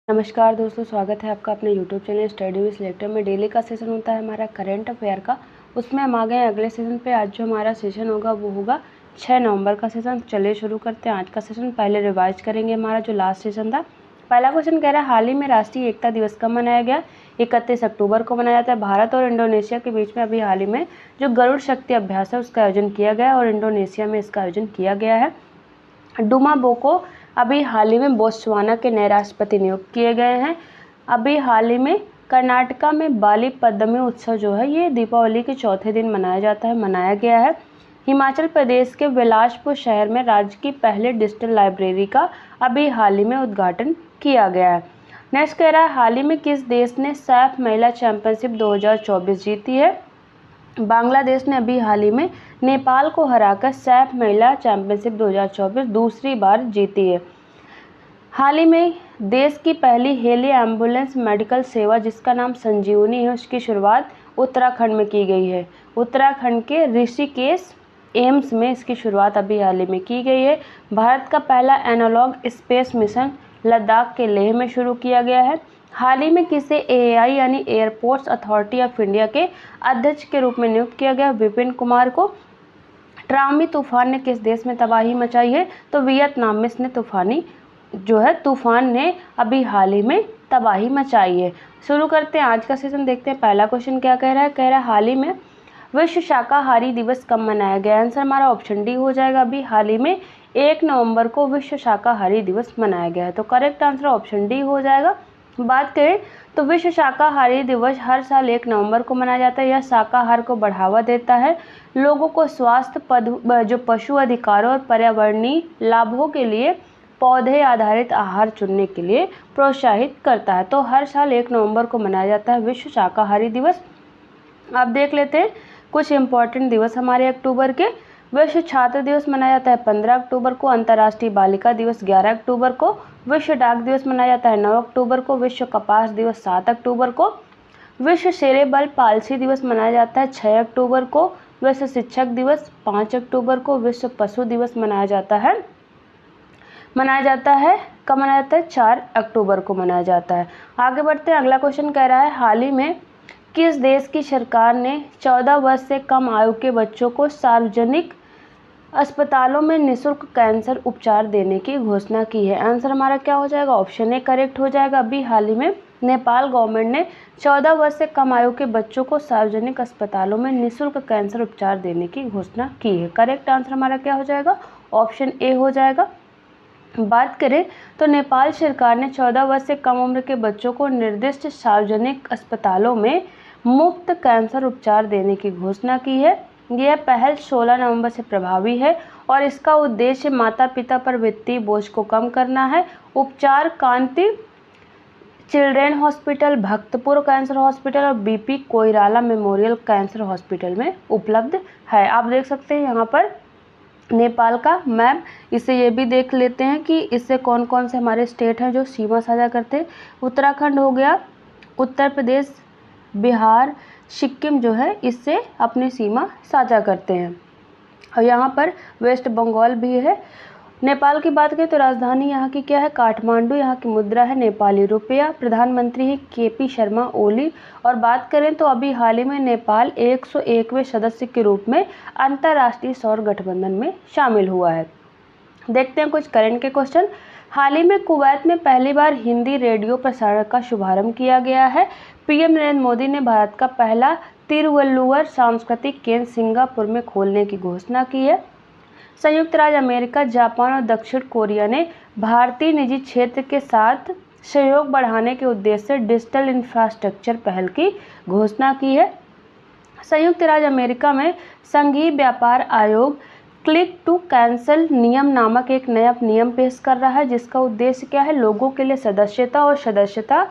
नमस्कार दोस्तों, स्वागत है आपका अपने YouTube channel study with selector में। डेली का सेशन होता है हमारा करंट अफेयर का, उसमें हम आ गए हैं अगले सेशन पे। आज जो हमारा सेशन होगा वो होगा 6 नवंबर का सेशन। चलिए शुरू करते हैं आज का सेशन। पहले रिवाइज करेंगे हमारा जो लास्ट सेशन था। पहला क्वेश्चन कह रहा है, हाल ही में राष्ट्रीय एकता दिवस कब मनाया गया? 31 अक्टूबर को मनाया जाता है। भारत और इंडोनेशिया के बीच में अभी हाल ही में जो गरुड़ शक्ति अभ्यास है उसका आयोजन किया गया है और इंडोनेशिया में इसका आयोजन किया गया है। डुमा बोको अभी हाल ही में बोत्सवाना के नए राष्ट्रपति नियुक्त किए गए हैं। अभी हाल ही में कर्नाटका में बाली पद्ममी उत्सव जो है ये दीपावली के चौथे दिन मनाया गया है। हिमाचल प्रदेश के बिलासपुर शहर में राज्य की पहले डिजिटल लाइब्रेरी का अभी हाल ही में उद्घाटन किया गया है। नेक्स्ट कह रहा है, हाल ही में किस देश ने सैफ महिला चैंपियनशिप 2024 जीती है? बांग्लादेश ने अभी हाल ही में नेपाल को हराकर सैफ महिला चैंपियनशिप 2024 दूसरी बार जीती है। हाल ही में देश की पहली हेली एम्बुलेंस मेडिकल सेवा जिसका नाम संजीवनी है उसकी शुरुआत उत्तराखंड में की गई है। उत्तराखंड के ऋषिकेश एम्स में इसकी शुरुआत अभी हाल ही में की गई है। भारत का पहला एनालॉग स्पेस मिशन लद्दाख के लेह में शुरू किया गया है। हाल ही में किसे एआई यानी एयरपोर्ट्स अथॉरिटी ऑफ इंडिया के अध्यक्ष के रूप में नियुक्त किया गया? विपिन कुमार को। ट्रामी तूफान ने किस देश में तबाही मचाई है? तो वियतनाम में इसने तूफान ने अभी हाल ही में तबाही मचाई है। शुरू करते हैं आज का सेशन, देखते हैं पहला क्वेश्चन क्या कह रहा है। हाल ही में विश्व शाकाहारी दिवस कब मनाया गया? आंसर हमारा ऑप्शन डी हो जाएगा। अभी हाल ही में 1 नवंबर को विश्व शाकाहारी दिवस मनाया गया है, तो करेक्ट आंसर ऑप्शन डी हो जाएगा। बात करें तो विश्व शाकाहारी दिवस हर साल 1 नवंबर को मनाया जाता है। यह शाकाहार को बढ़ावा देता है, लोगों को स्वास्थ्य पशु अधिकारों और पर्यावरणीय लाभों के लिए पौधे आधारित आहार चुनने के लिए प्रोत्साहित करता है। तो हर साल 1 नवंबर को मनाया जाता है विश्व शाकाहारी दिवस। अब देख लेते हैं कुछ इम्पोर्टेंट दिवस हमारे अक्टूबर के। विश्व छात्र दिवस मनाया जाता है 15 अक्टूबर को। अंतर्राष्ट्रीय बालिका दिवस 11 अक्टूबर को। विश्व डाक दिवस मनाया जाता है 9 अक्टूबर को। विश्व कपास दिवस 7 अक्टूबर को। विश्व सेरेब्रल पाल्सी दिवस मनाया जाता है 6 अक्टूबर को। विश्व शिक्षक दिवस 5 अक्टूबर को। विश्व पशु दिवस मनाया जाता है कब मनाया जाता है? 4 अक्टूबर को मनाया जाता है। आगे बढ़ते हैं, अगला क्वेश्चन कह रहा है, हाल ही में किस देश की सरकार ने 14 वर्ष से कम आयु के बच्चों को सार्वजनिक अस्पतालों में निःशुल्क कैंसर उपचार देने की घोषणा की है? आंसर हमारा क्या हो जाएगा? ऑप्शन ए करेक्ट हो जाएगा। अभी हाल ही में नेपाल गवर्नमेंट ने 14 वर्ष से कम आयु के बच्चों को सार्वजनिक अस्पतालों में निःशुल्क कैंसर उपचार देने की घोषणा की है। करेक्ट आंसर हमारा क्या हो जाएगा? ऑप्शन ए हो जाएगा। बात करें तो नेपाल सरकार ने 14 वर्ष से कम उम्र के बच्चों को निर्दिष्ट सार्वजनिक अस्पतालों में मुफ्त कैंसर उपचार देने की घोषणा की है। यह पहल 16 नवंबर से प्रभावी है और इसका उद्देश्य माता पिता पर वित्तीय बोझ को कम करना है। उपचार Kanti children hospital, Bhaktapur cancer hospital और BP Koirala memorial cancer hospital में उपलब्ध है। आप देख सकते हैं यहाँ पर नेपाल का मैप। इससे ये भी देख लेते हैं कि इससे कौन कौन से हमारे स्टेट हैं जो सीमा साझा करते हैं। उत्तराखंड हो गया, उत्तर प्रदेश, बिहार, सिक्किम जो है इससे अपनी सीमा साझा करते हैं और यहाँ पर वेस्ट बंगाल भी है। नेपाल की बात करें तो राजधानी यहाँ की क्या है? काठमांडू। यहाँ की मुद्रा है नेपाली रुपया। प्रधानमंत्री है केपी शर्मा ओली। और बात करें तो अभी हाल ही में नेपाल 101वें सदस्य के रूप में अंतर्राष्ट्रीय सौर गठबंधन में शामिल हुआ है। देखते हैं कुछ करंट के क्वेश्चन। हाल ही में कुवैत में पहली बार हिंदी रेडियो प्रसारण का शुभारंभ किया गया है। पीएम नरेंद्र मोदी ने भारत का पहला तिरुवल्लुवर सांस्कृतिक केंद्र सिंगापुर में खोलने की घोषणा की है। संयुक्त राज्य अमेरिका, जापान और दक्षिण कोरिया ने भारतीय निजी क्षेत्र के साथ सहयोग बढ़ाने के उद्देश्य से डिजिटल इंफ्रास्ट्रक्चर पहल की घोषणा की है। संयुक्त राज्य अमेरिका में संघीय व्यापार आयोग क्लिक टू कैंसल नियम नामक एक नया नियम पेश कर रहा है जिसका उद्देश्य क्या है? लोगों के लिए सदस्यता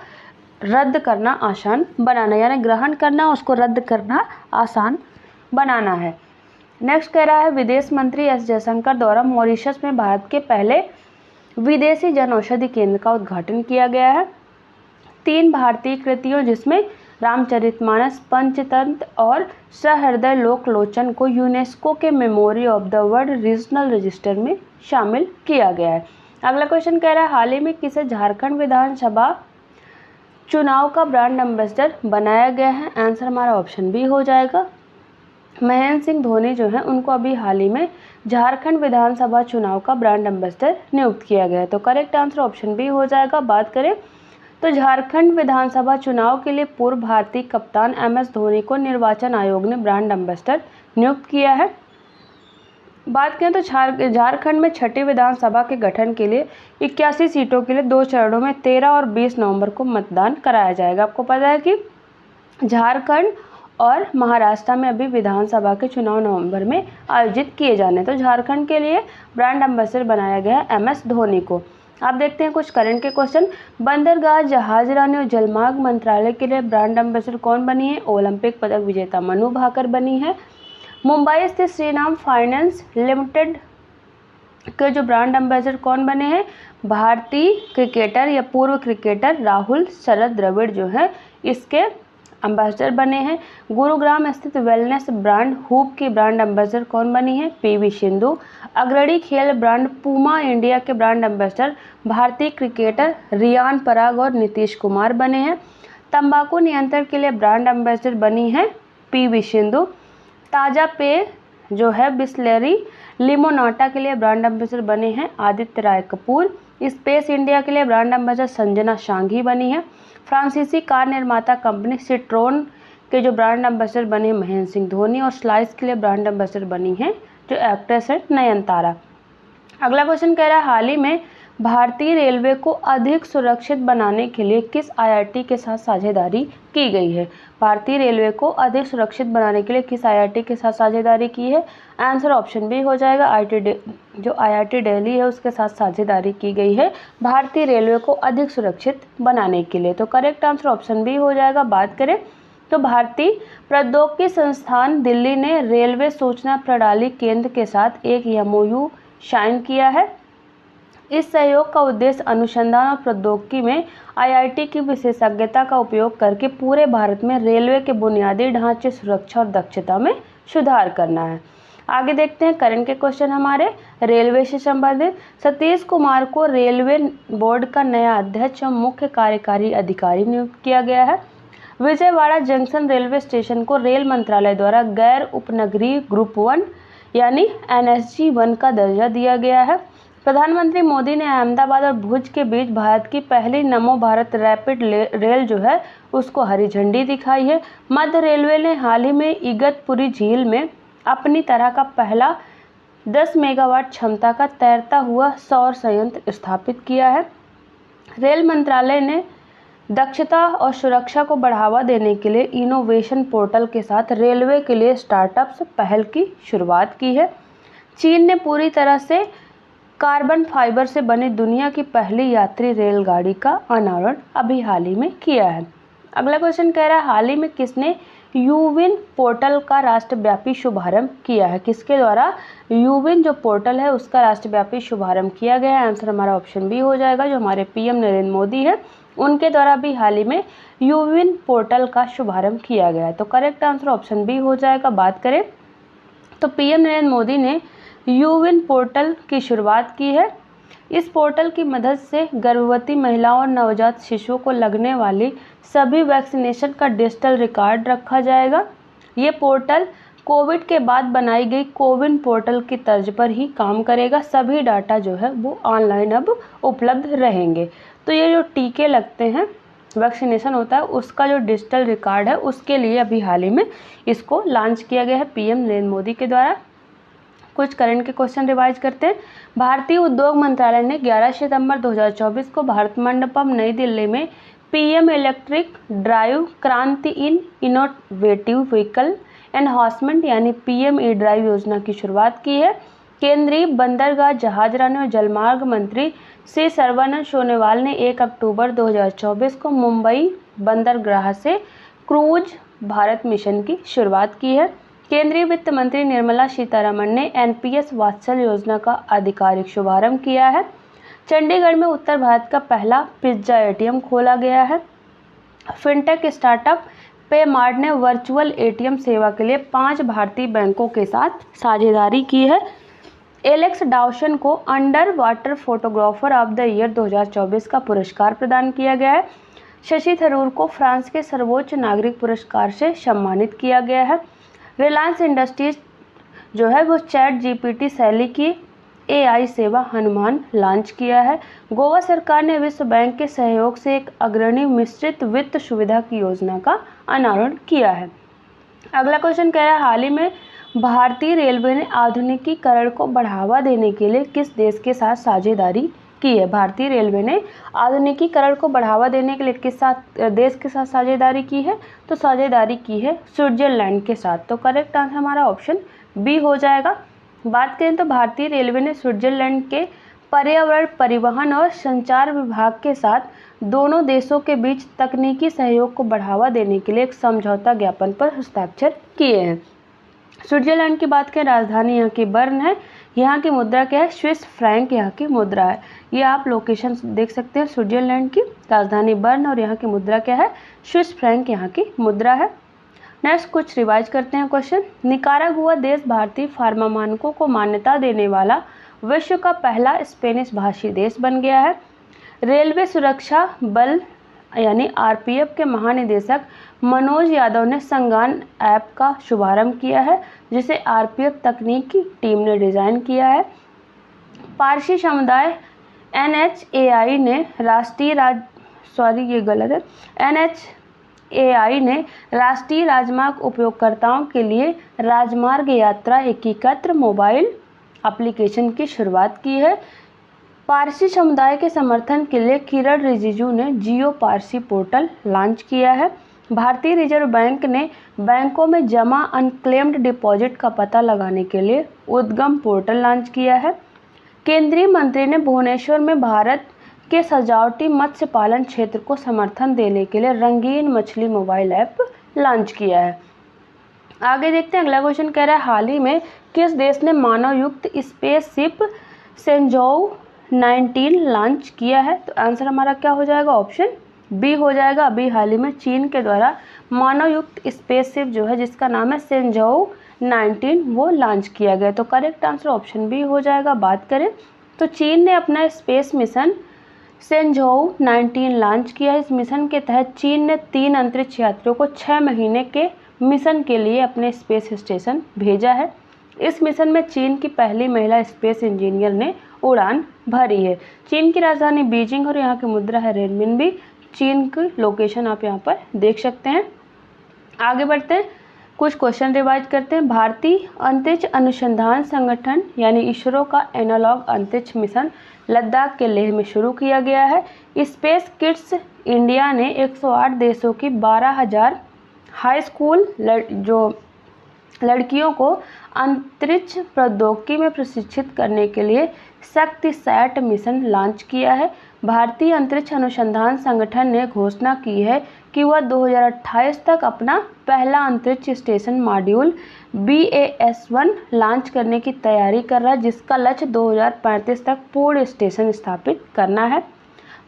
रद्द करना आसान बनाना, यानी ग्रहण करना उसको रद्द करना आसान बनाना है। नेक्स्ट कह रहा है, विदेश मंत्री एस जयशंकर द्वारा मॉरिशस में भारत के पहले विदेशी जनऔषधि केंद्र का उद्घाटन किया गया है। 3 भारतीय कृतियों जिसमें रामचरितमानस, पंचतंत्र और सहृदय लोकलोचन को यूनेस्को के memory of the world regional register में शामिल किया गया है। अगला क्वेश्चन कह रहा है हाल ही में किसे झारखंड विधानसभा चुनाव का ब्रांड एम्बेसडर बनाया गया है। आंसर हमारा ऑप्शन बी हो जाएगा। महेंद्र सिंह धोनी जो है उनको अभी हाल ही में झारखंड विधानसभा चुनाव का ब्रांड एम्बेसडर नियुक्त किया गया है। तो करेक्ट आंसर ऑप्शन बी हो जाएगा। बात करें तो झारखंड विधानसभा चुनाव के लिए पूर्व भारतीय कप्तान MS धोनी को निर्वाचन आयोग ने ब्रांड एम्बेसडर नियुक्त किया है। बात करें तो झारखंड में छठी विधानसभा के गठन के लिए 81 सीटों के लिए 2 चरणों में 13 और 20 नवंबर को मतदान कराया जाएगा। आपको पता है कि झारखंड और महाराष्ट्र में अभी विधानसभा के चुनाव नवंबर में आयोजित किए जाने। तो झारखंड के लिए ब्रांड एम्बेसडर बनाया गया है MS धोनी को। आप देखते हैं कुछ करंट के क्वेश्चन। बंदरगाह, जहाजरानी और जलमार्ग मंत्रालय के लिए ब्रांड एम्बेसडर कौन बनी है। ओलंपिक पदक विजेता मनु भाकर बनी है। मुंबई स्थित श्रीराम फाइनेंस लिमिटेड के जो ब्रांड एम्बेसडर कौन बने हैं। भारतीय क्रिकेटर या पूर्व क्रिकेटर राहुल शरद द्रविड़ जो है इसके एम्बेसडर बने हैं। गुरुग्राम स्थित वेलनेस ब्रांड हूप की ब्रांड एम्बेसडर कौन बनी है। PV सिंधु। अग्रणी खेल ब्रांड पूमा इंडिया के ब्रांड एम्बेसडर भारतीय क्रिकेटर रियान पराग और नीतीश कुमार बने हैं। तंबाकू नियंत्रण के लिए ब्रांड एम्बेसडर बनी है PV सिंधु। ताज़ा पेय जो है बिस्लेरी लिमोनाटा के लिए ब्रांड एम्बेसडर बने हैं आदित्य राय कपूर। स्पेस इंडिया के लिए ब्रांड एम्बेसडर संजना शांघी बनी है। फ्रांसीसी कार निर्माता कंपनी सिट्रोन के जो ब्रांड एम्बेसडर बने महेंद्र सिंह धोनी। और स्लाइस के लिए ब्रांड एम्बेसडर बनी है जो एक्ट्रेस है नयनतारा। अगला क्वेश्चन कह रहा है हाल ही में भारतीय रेलवे को अधिक सुरक्षित बनाने के लिए किस IIT के साथ साझेदारी की गई है। भारतीय रेलवे को अधिक सुरक्षित बनाने के लिए किस IIT के साथ साझेदारी की है। आंसर ऑप्शन बी हो जाएगा। जो IIT दिल्ली है उसके साथ साझेदारी की गई है भारतीय रेलवे को अधिक सुरक्षित बनाने के लिए। तो करेक्ट आंसर ऑप्शन बी हो जाएगा। बात करें तो भारतीय प्रौद्योगिकी संस्थान दिल्ली ने रेलवे सूचना प्रणाली केंद्र के साथ एक MOU साइन किया है। इस सहयोग का उद्देश्य अनुसंधान और प्रौद्योगिकी में IIT की विशेषज्ञता का उपयोग करके पूरे भारत में रेलवे के बुनियादी ढांचे, सुरक्षा और दक्षता में सुधार करना है। आगे देखते हैं करंट के क्वेश्चन हमारे रेलवे से संबंधित। सतीश कुमार को रेलवे बोर्ड का नया अध्यक्ष और मुख्य कार्यकारी अधिकारी नियुक्त किया गया है। विजयवाड़ा जंक्शन रेलवे स्टेशन को रेल मंत्रालय द्वारा गैर उपनगरीय ग्रुप 1 यानी NSG 1 का दर्जा दिया गया है। प्रधानमंत्री मोदी ने अहमदाबाद और भुज के बीच भारत की पहली नमो भारत रैपिड रेल जो है उसको हरी झंडी दिखाई है। मध्य रेलवे ने हाल ही में इगतपुरी झील में अपनी तरह का पहला 10 मेगावाट क्षमता का तैरता हुआ सौर संयंत्र स्थापित किया है। रेल मंत्रालय ने दक्षता और सुरक्षा को बढ़ावा देने के लिए इनोवेशन पोर्टल के साथ रेलवे के लिए स्टार्टअप्स पहल की शुरुआत की है। चीन ने पूरी तरह से कार्बन फाइबर से बनी दुनिया की पहली यात्री रेलगाड़ी का अनावरण अभी हाल ही में किया है। अगला क्वेश्चन कह रहा है हाल ही में किसने यूविन पोर्टल का राष्ट्रव्यापी शुभारंभ किया है। किसके द्वारा यूविन जो पोर्टल है उसका राष्ट्रव्यापी शुभारंभ किया गया है। आंसर हमारा ऑप्शन बी हो जाएगा। जो हमारे PM नरेंद्र मोदी है उनके द्वारा भी हाल ही में यूविन पोर्टल का शुभारंभ किया गया है। तो करेक्ट आंसर ऑप्शन बी हो जाएगा। बात करें तो PM नरेंद्र मोदी ने यूविन पोर्टल की शुरुआत की है। इस पोर्टल की मदद से गर्भवती महिलाओं और नवजात शिशुओं को लगने वाली सभी वैक्सीनेशन का डिजिटल रिकॉर्ड रखा जाएगा। ये पोर्टल कोविड के बाद बनाई गई कोविन पोर्टल की तर्ज पर ही काम करेगा। सभी डाटा जो है वो ऑनलाइन अब उपलब्ध रहेंगे। तो ये जो टीके लगते हैं, वैक्सीनेशन होता है, उसका जो डिजिटल रिकॉर्ड है उसके लिए अभी हाल ही में इसको लॉन्च किया गया है PM नरेंद्र मोदी के द्वारा। कुछ करंट के क्वेश्चन रिवाइज करते हैं। भारतीय उद्योग मंत्रालय ने 11 सितंबर 2024 को भारत मंडपम नई दिल्ली में PM इलेक्ट्रिक ड्राइव क्रांति इन इनोवेटिव व्हीकल एनहांसमेंट यानी PM E-ड्राइव योजना की शुरुआत की है। केंद्रीय बंदरगाह, जहाजरानी और जलमार्ग मंत्री श्री सर्बानंद सोनोवाल ने 1 अक्टूबर 2024 को मुंबई बंदरगाह से क्रूज भारत मिशन की शुरुआत की है। केंद्रीय वित्त मंत्री निर्मला सीतारमण ने NPS वात्सल योजना का आधिकारिक शुभारंभ किया है। चंडीगढ़ में उत्तर भारत का पहला पिज्जा ATM खोला गया है। फिनटेक स्टार्टअप पेमार्ट ने वर्चुअल ATM सेवा के लिए 5 भारतीय बैंकों के साथ साझेदारी की है। एलेक्स डाउशन को under water photographer of the year 2024 का पुरस्कार प्रदान किया गया है। शशि थरूर को फ्रांस के सर्वोच्च नागरिक पुरस्कार से सम्मानित किया गया है। रिलायंस इंडस्ट्रीज जो है वो चैट जीपीटी शैली की AI सेवा हनुमान लॉन्च किया है। गोवा सरकार ने विश्व बैंक के सहयोग से एक अग्रणी मिश्रित वित्त सुविधा की योजना का अनावरण किया है। अगला क्वेश्चन कह रहा है, हाल ही में भारतीय रेलवे ने आधुनिकीकरण को बढ़ावा देने के लिए किस देश के साथ साझेदारी की है? भारतीय रेलवे ने आधुनिकीकरण को बढ़ावा देने के लिए किस देश के साथ साझेदारी की है? तो साझेदारी की है स्विट्जरलैंड के साथ। तो करेक्ट आंसर हमारा ऑप्शन बी हो जाएगा। बात करें तो भारतीय रेलवे ने स्विट्जरलैंड के पर्यावरण, परिवहन और संचार विभाग के साथ दोनों देशों के बीच तकनीकी सहयोग को बढ़ावा देने के लिए एक समझौता ज्ञापन पर हस्ताक्षर किए हैं। स्विट्जरलैंड की बात करें, राजधानी यहाँ की बर्न है। यहाँ की मुद्रा क्या है? स्विस फ्रैंक यहाँ की मुद्रा है। ये आप लोकेशन देख सकते हैं, स्विट्जरलैंड की राजधानी बर्न और यहाँ की मुद्रा क्या है? स्विस फ्रैंक यहाँ की मुद्रा है। नेक्स्ट कुछ रिवाइज करते हैं क्वेश्चन। निकारागुआ देश भारतीय फार्मा मानकों को मान्यता देने वाला विश्व का पहला स्पेनिश भाषी देश बन गया है। रेलवे सुरक्षा बल यानी RPF के महानिदेशक मनोज यादव ने संगान ऐप का शुभारंभ किया है, जिसे RPF तकनीकी टीम ने डिज़ाइन किया है। पारसी समुदाय NHAI ने राष्ट्रीय राजमार्ग उपयोगकर्ताओं के लिए राजमार्ग यात्रा एकीकृत मोबाइल एप्लीकेशन की शुरुआत की है। पारसी समुदाय के समर्थन के लिए किरण रिजिजू ने जियो पारसी पोर्टल लॉन्च किया है। भारतीय रिजर्व बैंक ने बैंकों में जमा अनक्लेम्ड डिपॉजिट का पता लगाने के लिए उद्गम पोर्टल लॉन्च किया है। केंद्रीय मंत्री ने भुवनेश्वर में भारत के सजावटी मत्स्य पालन क्षेत्र को समर्थन देने के लिए रंगीन मछली मोबाइल ऐप लॉन्च किया है। आगे देखते हैं, अगला क्वेश्चन कह रहा है, हाल ही में किस देश ने मानव युक्त स्पेसशिप सेंजोउ 19 लॉन्च किया है? तो आंसर हमारा क्या हो जाएगा? ऑप्शन बी हो जाएगा। अभी हाल ही में चीन के द्वारा मानव युक्त स्पेसशिप जो है जिसका नाम है सेंजोउ 19 वो लॉन्च किया गया। तो करेक्ट आंसर ऑप्शन बी हो जाएगा। बात करें तो चीन ने अपना स्पेस मिशन सेंजोउ 19 लॉन्च किया है। इस मिशन के तहत चीन ने 3 अंतरिक्ष यात्रियों को 6 महीने के मिशन के लिए अपने स्पेस स्टेशन भेजा है। इस मिशन में चीन की पहली महिला स्पेस इंजीनियर ने उड़ान भरी है। चीन की राजधानी बीजिंग और यहाँ की मुद्रा है रेनमिनबी। चीन की लोकेशन आप यहाँ पर देख सकते हैं। आगे बढ़ते हैं, कुछ क्वेश्चन रिवाइज करते हैं। भारतीय अंतरिक्ष अनुसंधान संगठन यानी इसरो का एनालॉग अंतरिक्ष मिशन लद्दाख के लेह में शुरू किया गया है। स्पेस किड्स इंडिया ने 108 देशों की 12,000 हाई स्कूल लड़कियों को अंतरिक्ष प्रौद्योगिकी में प्रशिक्षित करने के लिए शक्तिसैट मिशन लॉन्च किया है। भारतीय अंतरिक्ष अनुसंधान संगठन ने घोषणा की है कि वह 2028 तक अपना पहला अंतरिक्ष स्टेशन मॉड्यूल BAS1 लॉन्च करने की तैयारी कर रहा है, जिसका लक्ष्य 2035 तक पूर्ण स्टेशन स्थापित करना है।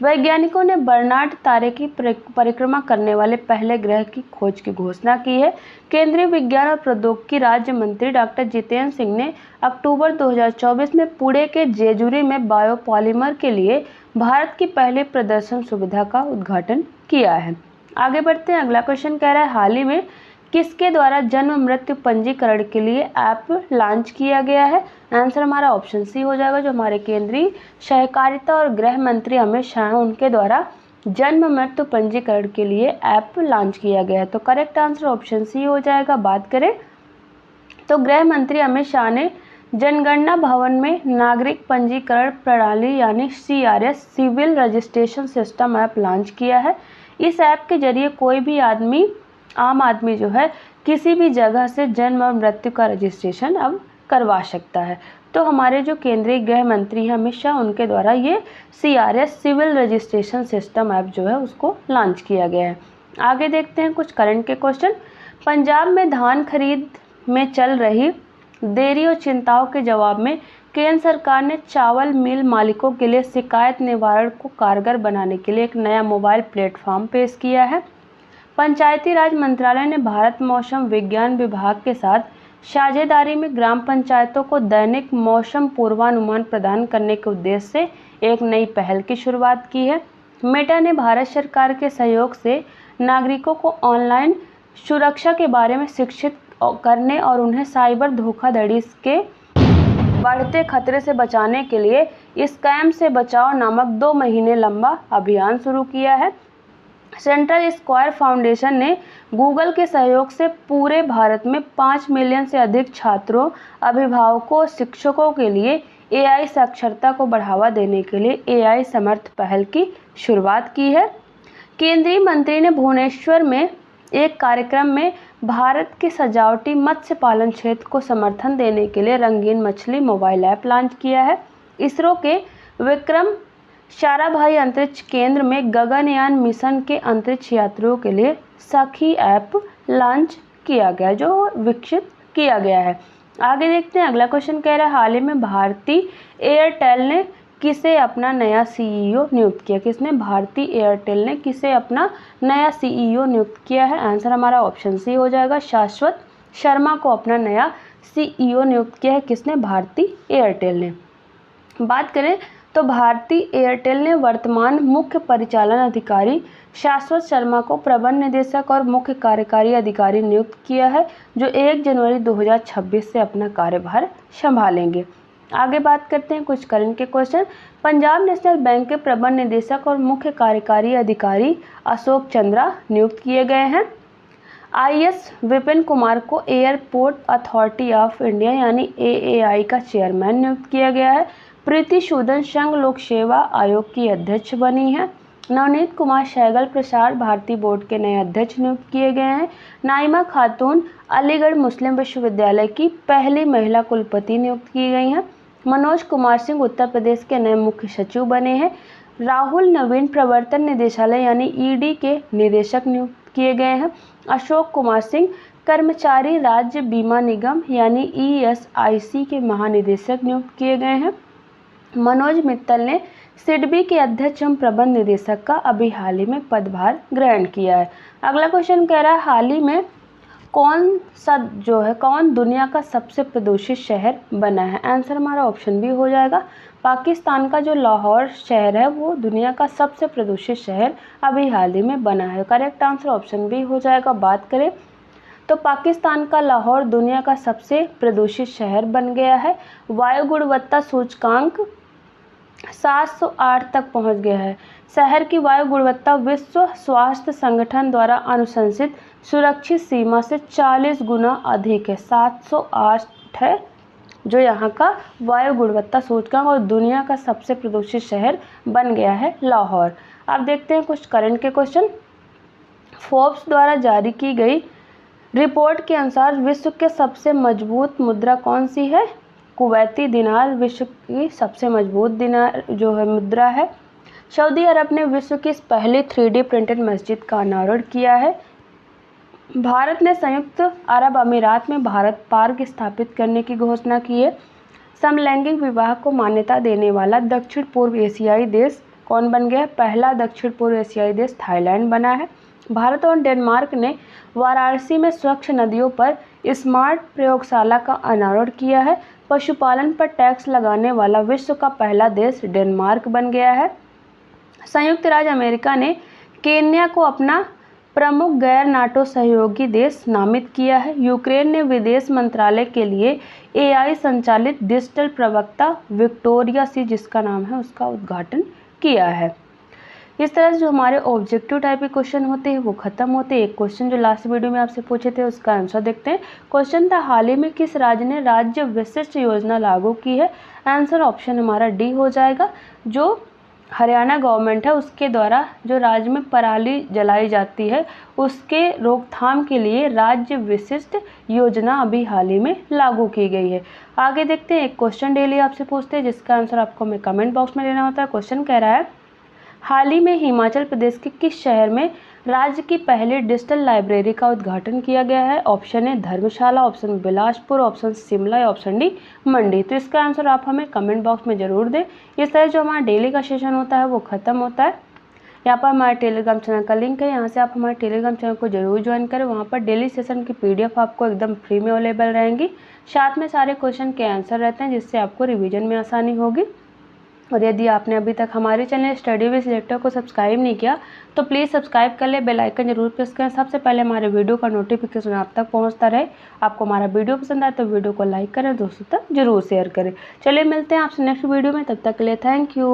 वैज्ञानिकों ने बर्नार्ड तारे की परिक्रमा करने वाले पहले ग्रह की खोज की घोषणा की है। केंद्रीय विज्ञान और प्रौद्योगिकी राज्य मंत्री डॉक्टर जितेंद्र सिंह ने अक्टूबर 2024 में पुणे के जेजुरी में बायोपॉलिमर के लिए भारत की पहली प्रदर्शन सुविधा का उद्घाटन किया है। आगे बढ़ते हैं, अगला क्वेश्चन कह रहा है, हाल ही में किसके द्वारा जन्म मृत्यु पंजीकरण के लिए ऐप लॉन्च किया गया है? आंसर हमारा ऑप्शन सी हो जाएगा। जो हमारे केंद्रीय सहकारिता और गृह मंत्री अमित शाह उनके द्वारा जन्म मृत्यु पंजीकरण के लिए ऐप लॉन्च किया गया है। तो करेक्ट आंसर ऑप्शन सी हो जाएगा। बात करें तो गृह मंत्री अमित शाह ने जनगणना भवन में नागरिक पंजीकरण प्रणाली यानी CRS civil registration system app launch किया है। इस ऐप के जरिए कोई भी आम आदमी जो है किसी भी जगह से जन्म और मृत्यु का रजिस्ट्रेशन अब करवा सकता है। तो हमारे जो केंद्रीय गृह मंत्री हैं अमित शाह उनके द्वारा ये CRS civil registration system app जो है उसको लॉन्च किया गया है। आगे देखते हैं कुछ करंट के क्वेश्चन। पंजाब में धान खरीद में चल रही देरी और चिंताओं के जवाब में केंद्र सरकार ने चावल मिल मालिकों के लिए शिकायत निवारण को कारगर बनाने के लिए एक नया मोबाइल प्लेटफॉर्म पेश किया है। पंचायती राज मंत्रालय ने भारत मौसम विज्ञान विभाग के साथ साझेदारी में ग्राम पंचायतों को दैनिक मौसम पूर्वानुमान प्रदान करने के उद्देश्य से एक नई पहल की शुरुआत की है। मेटा ने भारत सरकार के सहयोग से नागरिकों को ऑनलाइन सुरक्षा के बारे में शिक्षित करने और उन्हें साइबर धोखाधड़ी के बढ़ते खतरे से बचाने के लिए स्कैम से बचाओ नामक 2 महीने लंबा अभियान शुरू किया है। सेंट्रल स्क्वायर फाउंडेशन ने गूगल के सहयोग से पूरे भारत में 5 मिलियन से अधिक छात्रों, अभिभावकों और शिक्षकों के लिए एआई साक्षरता को बढ़ावा देने के लिए एआई समर्थ पहल की शुरुआत की है। केंद्रीय मंत्री ने भुवनेश्वर में एक कार्यक्रम में भारत के सजावटी मत्स्य पालन क्षेत्र को समर्थन देने के लिए रंगीन मछली मोबाइल ऐप लॉन्च किया है। इसरो के विक्रम साराभाई अंतरिक्ष केंद्र में गगनयान मिशन के अंतरिक्ष यात्रियों के लिए सखी ऐप लॉन्च किया गया, जो विकसित किया गया है। आगे देखते हैं, अगला क्वेश्चन कह रहा है हाल ही में भारती एयरटेल ने किसे अपना नया सीईओ नियुक्त किया। किसने? भारती एयरटेल ने किसे अपना नया सीईओ नियुक्त किया है? आंसर हमारा ऑप्शन सी हो जाएगा, शाश्वत शर्मा को अपना नया सीईओ नियुक्त किया है। किसने? भारती एयरटेल ने। बात करें तो भारती एयरटेल ने वर्तमान मुख्य परिचालन अधिकारी शाश्वत शर्मा को प्रबंध निदेशक और मुख्य कार्यकारी अधिकारी नियुक्त किया है, जो 1 जनवरी 2026 से अपना कार्यभार संभालेंगे। आगे बात करते हैं कुछ करंट के क्वेश्चन। पंजाब नेशनल बैंक के प्रबंध निदेशक और मुख्य कार्यकारी अधिकारी अशोक चंद्रा नियुक्त किए गए हैं। आईएएस विपिन कुमार को एयरपोर्ट अथॉरिटी ऑफ इंडिया यानी एएआई का चेयरमैन नियुक्त किया गया है। प्रीति सूदन संघ लोक सेवा आयोग की अध्यक्ष बनी है। नवनीत कुमार सहगल प्रसार भारती बोर्ड के नए अध्यक्ष नियुक्त किए गए हैं। नाइमा खातून अलीगढ़ मुस्लिम विश्वविद्यालय की पहली महिला कुलपति नियुक्त की गई हैं। मनोज कुमार सिंह उत्तर प्रदेश के नए मुख्य सचिव बने हैं। राहुल नवीन प्रवर्तन निदेशालय यानी ईडी के निदेशक नियुक्त किए गए हैं। अशोक कुमार सिंह कर्मचारी राज्य बीमा निगम यानी ईएसआईसी के महानिदेशक नियुक्त किए गए हैं। मनोज मित्तल ने सिडबी के अध्यक्ष एवं प्रबंध निदेशक का अभी हाल ही में पदभार ग्रहण किया है। अगला क्वेश्चन कह रहा है हाल ही में कौन दुनिया का सबसे प्रदूषित शहर बना है? आंसर हमारा ऑप्शन बी हो जाएगा, पाकिस्तान का जो लाहौर शहर है वो दुनिया का सबसे प्रदूषित शहर अभी हाल ही में बना है। करेक्ट आंसर ऑप्शन बी हो जाएगा। बात करें तो पाकिस्तान का लाहौर दुनिया का सबसे प्रदूषित शहर बन गया है। वायु गुणवत्ता सूचकांक 708 तक पहुंच गया है। शहर की वायु गुणवत्ता विश्व स्वास्थ्य संगठन द्वारा अनुशंसित सुरक्षित सीमा से 40 गुना अधिक है। 708 है जो यहाँ का वायु गुणवत्ता सूचकांक और दुनिया का सबसे प्रदूषित शहर बन गया है लाहौर। अब देखते हैं कुछ करंट के क्वेश्चन। फोर्ब्स द्वारा जारी की गई रिपोर्ट के अनुसार विश्व के सबसे मजबूत मुद्रा कौन सी है? कुवैती दिनार विश्व की सबसे मजबूत दिनार जो है मुद्रा है। सऊदी अरब ने विश्व की पहली 3D प्रिंटेड मस्जिद का अनावरण किया है। भारत ने संयुक्त अरब अमीरात में भारत पार्क स्थापित करने की घोषणा की है। समलैंगिक विवाह को मान्यता देने वाला दक्षिण पूर्व एशियाई देश कौन बन गया? पहला दक्षिण पूर्व एशियाई देश थाईलैंड बना है। भारत और डेनमार्क ने वाराणसी में स्वच्छ नदियों पर स्मार्ट प्रयोगशाला का अनावरण किया है। पशुपालन पर टैक्स लगाने वाला विश्व का पहला देश डेनमार्क बन गया है। संयुक्त राज्य अमेरिका ने केन्या को अपना प्रमुख गैर नाटो सहयोगी देश नामित किया है। यूक्रेन ने विदेश मंत्रालय के लिए एआई संचालित डिजिटल प्रवक्ता विक्टोरिया सी जिसका नाम है उसका उद्घाटन किया है। इस तरह से जो हमारे ऑब्जेक्टिव टाइप के क्वेश्चन होते हैं वो खत्म होते हैं। एक क्वेश्चन जो लास्ट वीडियो में आपसे पूछे थे उसका आंसर देखते हैं। क्वेश्चन था हाल ही में किस राज्य ने राज्य विशिष्ट योजना लागू की है? आंसर ऑप्शन हमारा डी हो जाएगा। जो हरियाणा गवर्नमेंट है उसके द्वारा जो राज्य में पराली जलाई जाती है उसके रोकथाम के लिए राज्य विशिष्ट योजना अभी हाल ही में लागू की गई है। आगे देखते हैं, एक क्वेश्चन डेली आपसे पूछते हैं जिसका आंसर आपको हमें कमेंट बॉक्स में देना होता है। क्वेश्चन कह रहा है हाल ही में हिमाचल प्रदेश के किस शहर में राज्य की पहली डिजिटल लाइब्रेरी का उद्घाटन किया गया है? Option A Dharamshala, option Bilaspur, option Shimla या ऑप्शन डी मंडी। तो इसका आंसर आप हमें कमेंट बॉक्स में ज़रूर दें। इस तरह जो हमारा डेली का सेशन होता है वो ख़त्म होता है। यहाँ पर हमारे टेलीग्राम चैनल का लिंक है, यहाँ से आप हमारे टेलीग्राम चैनल को जरूर ज्वाइन करें। वहाँ पर डेली सेशन की PDF आपको एकदम फ्री में अवेलेबल रहेंगी। साथ में सारे क्वेश्चन के आंसर रहते हैं, जिससे आपको रिवीजन में आसानी होगी। और यदि आपने अभी तक हमारे चैनल स्टडी विद सिलेक्टर को सब्सक्राइब नहीं किया तो प्लीज़ सब्सक्राइब कर ले, बेल आइकन जरूर प्रेस करें, सबसे पहले हमारे वीडियो का नोटिफिकेशन आप तक पहुंचता रहे। आपको हमारा वीडियो पसंद आए तो वीडियो को लाइक करें, दोस्तों तक जरूर शेयर करें। चलिए मिलते हैं आपसे नेक्स्ट वीडियो में, तब तक के लिए थैंक यू।